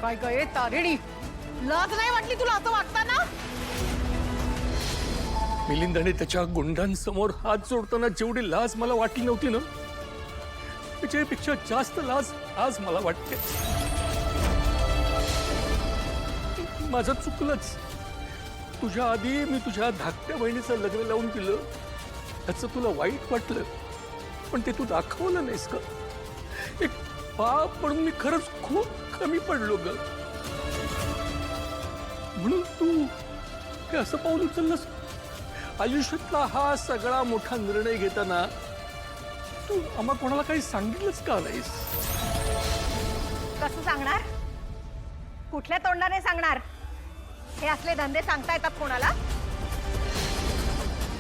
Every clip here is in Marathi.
काय गये तारिणी, लाज नाही वाटली तुला असं वाटतं ना? मिलिंदाने त्याच्या गुंडांसमोर हात जोडताना जेवढी लाज मला वाटली नव्हती ना, त्याच्यापेक्षा जास्त लाज आज मला वाटते. माझं चुकलंच. तुझ्या आधी मी तुझ्या धाकट्या बहिणीचं लग्न लावून दिलं, त्याचं तुला वाईट वाटलं, पण ते तू दाखवलं नाहीस का? एक बाप म्हणून मी खरंच खूप कमी पडलो ग. म्हणून तू हे असं पाऊल उचललंस. आयुष्यातला हा सगळा मोठा निर्णय घेताना तू आम्हा कोणाला काही सांगितलंच का नाहीस? कसं सांगणार? कुठल्या तोंडाने सांगणार? हे असले धंदे सांगता येतात कोणाला?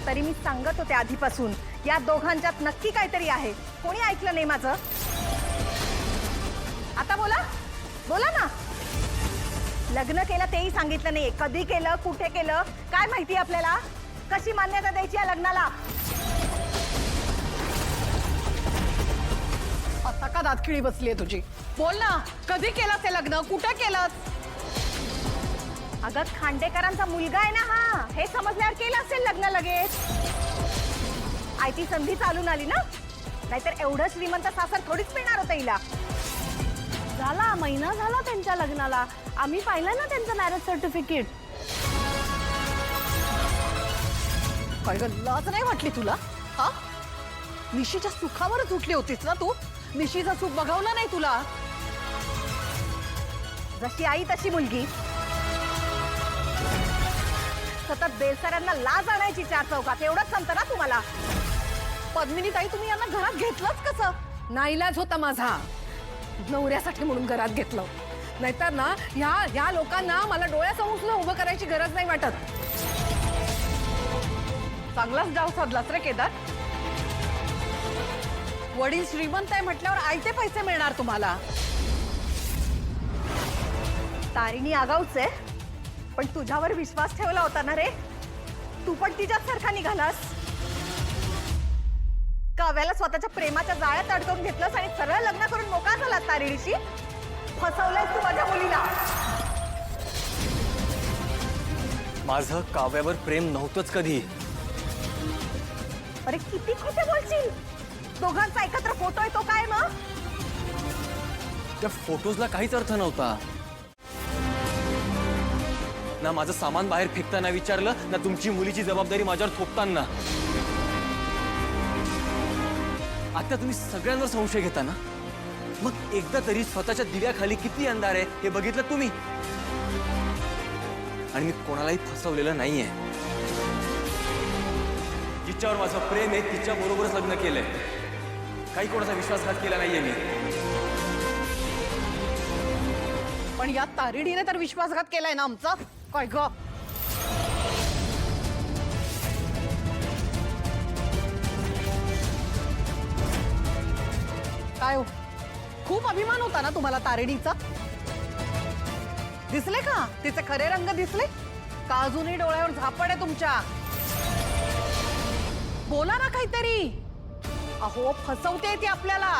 तरी मी सांगत होते आधीपासून, या दोघांच्यात नक्की काहीतरी आहे. कोणी ऐकलं नाही माझं. आता बोला बोला ना. लग्न केलं तेही सांगितलं नाही. कधी केलं, कुठे केलं, काय माहिती आपल्याला? कशी मान्यता द्यायची या लग्नाला? आता का दातखिळी बसलीये तुझी? बोल ना, कधी केलं ते लग्न, कुठे केलं? अगं खांडेकरांचा मुलगा आहे ना हा. हे समजल्यावर केलं असेल लग्न लगेच. आयती संधी चालून आली ना. नाहीतर एवढं श्रीमंत सासर थोडीच मिळणार होतं हिला. झाला महिना झाला त्यांच्या लग्नाला. आम्ही पाहिलं ना त्यांचं मॅरेज सर्टिफिकेट. काय ग, लाज नाही वाटली तुला? हा, निशीच्या सुखावरच उठली होतीस ना तू. निशीचं सुख बघवलं नाही तुला. जशी आई तशी मुलगी. सतत बेलसऱ्यांना लाज आणायची चार चौकात. एवढंच सांगतं ना तुम्हाला. पद्मिनी ताई, तुम्ही यांना घरात घेतलंच कसं? नाईलाज होता माझा. नवऱ्यासाठी म्हणून घरात घेतलं. नाहीतर ना ह्या लोकांना मला डोळ्यासमोर सुद्धा उभं करायची गरज नाही वाटत. चांगलाच डाव साधलाच रे केदार. वडील श्रीमंत आहे म्हटल्यावर आयते पैसे मिळणार तुम्हाला. तारिणी आगाऊच आहे, पण तुझ्यावर विश्वास ठेवला होता ना रे. तू पण तिच्याच सारखा निघालास. काव्याला स्वतःच्या प्रेमाच्या जाळ्यात अडकवून घेतलंस आणि सरळ लग्न करून मोकळा झालास तारिणीशी. फसवलंयस तू माझ्या मुलीला. माझं काव्यावर प्रेम नव्हतंच कधी. अरे किती खोटे बोलशील. दोघांचा एकत्र फोटो आहे तो काय मग? त्या फोटोजला काहीच अर्थ नव्हता ना. माझं सामान बाहेर फेकताना विचारलं ना, तुमची मुलीची जबाबदारी माझ्यावर थोपताना. आता तुम्ही सगळ्यांवर संशय घेता ना. मग एकदा तरी स्वतःच्या दिव्याखाली किती अंधार आहे हे बघितलं तुम्ही. आणि मी कोणालाही फसवलेलं नाहीये. जिच्यावर माझं प्रेम आहे तिच्या बरोबरच लग्न केलंय. काही कोणाचा विश्वासघात केला नाहीये मी. पण या तारिणीने तर विश्वासघात केलाय ना आमचा. काय ग? काय हो, खूप अभिमान होता ना तुम्हाला तारिणीचा? दिसले का तिचे खरे रंग? दिसले का अजूनही डोळ्यावर झापड आहे तुमच्या? बोला ना काहीतरी. अहो, फसवते ती आपल्याला.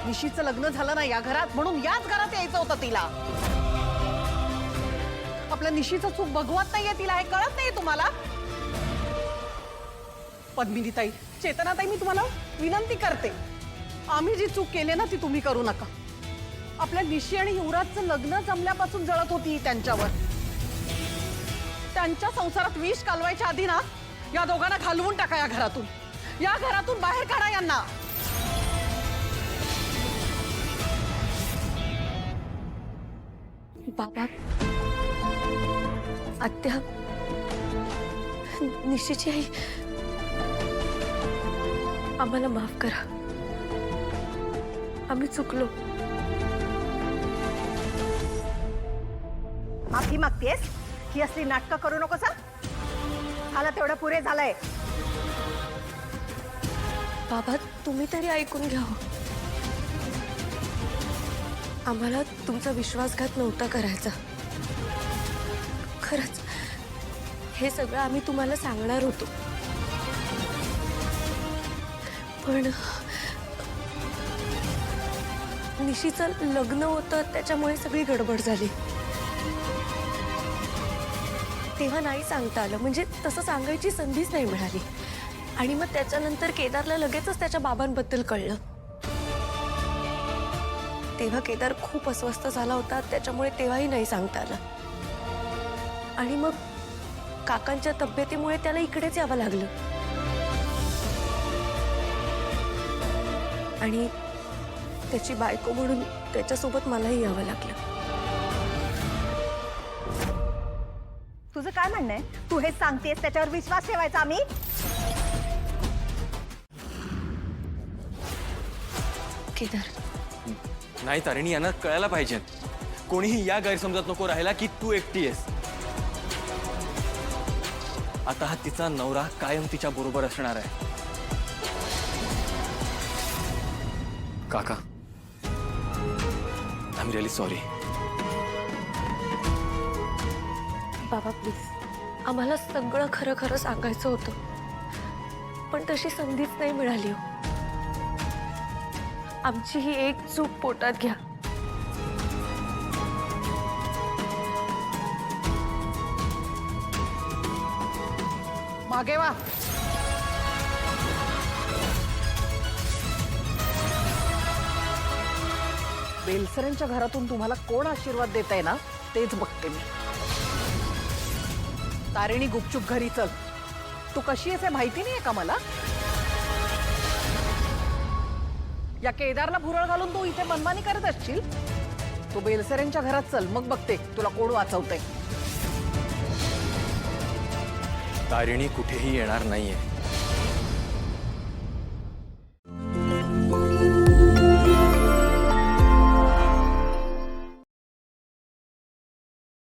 निशीचं लग्न झालं ना या घरात, म्हणून याच घरात यायचं होतं तिला. आपल्या निशीचं चूक बघवत नाहीये तिला, हे कळत नाहीये तुम्हाला? पद्मिनी ताई, चेतना ताई, मी तुम्हाला विनंती करते, आम्ही जी चूक केली ना ती तुम्ही करू नका. आपल्या निशी आणि युवराजचं लग्न जमल्यापासून जळत होती त्यांच्यावर. त्यांच्या संसारात विष कालवायच्या आधी ना या दोघांना घालवून टाका या घरातून. या घरातून बाहेर काढा यांना. बाबा, आत्या, निशीची आई, आम्हाला माफ करा. आम्ही चुकलो. माफी मागतेस? ही असली नाटकं करू नकोस हं? झालं तेवढं पुरे झालंय. बाबा, तुम्ही तरी ऐकून घ्या. आम्हाला तुमचा विश्वासघात नव्हता करायचा. खरंच हे सगळं आम्ही तुम्हाला सांगणार होतो, निशीचं लग्न होतं त्याच्यामुळे सगळी गडबड झाली. तेव्हा नाही सांगता आलं, म्हणजे तसं सांगायची संधीच नाही मिळाली. आणि मग त्याच्यानंतर केदारला लगेचच त्याच्या बाबांबद्दल कळलं. तेव्हा केदार खूप अस्वस्थ झाला होता, त्याच्यामुळे तेव्हाही नाही सांगता आलं. आणि मग काकांच्या तब्येतीमुळे त्याला इकडेच यावं लागलं. आणि त्याची बायको म्हणून त्याच्यासोबत मलाही यावं लागलं. तुझं काय म्हणणं आहे? तू हे सांगतेस त्याच्यावर विश्वास ठेवायचा आम्ही? केदार, नाही तारिणी, यांना कळायला पाहिजे. कोणीही या गैरसमजात नको राहायला की तू एकटी आहेस. आता हा तिचा नवरा कायम तिच्या बरोबर असणार आहे. काका, आय एम रिअली सॉरी. बाबा प्लीज, आम्हाला सगळं खरं खरं सांगायचं होतं, पण तशी संधीच नाही मिळाली हो. आमची ही एक चूक पोटात घ्या. मागे वा. बेलसरेंच्या घरातून तुम्हाला कोण आशीर्वाद देत आहे ना तेच बघते मी. तारिणी, गुपचूप घरी चल. तू कशी आहेस हे माहिती नाहीये का मला? या केदारला भुरळ घालून तू इथे मनमानी करत असशील. तू बेलसरेंच्या घरात चल, मग बघते तुला कोण वाचवतंय. तारिणी कुठेही येणार नाहीये.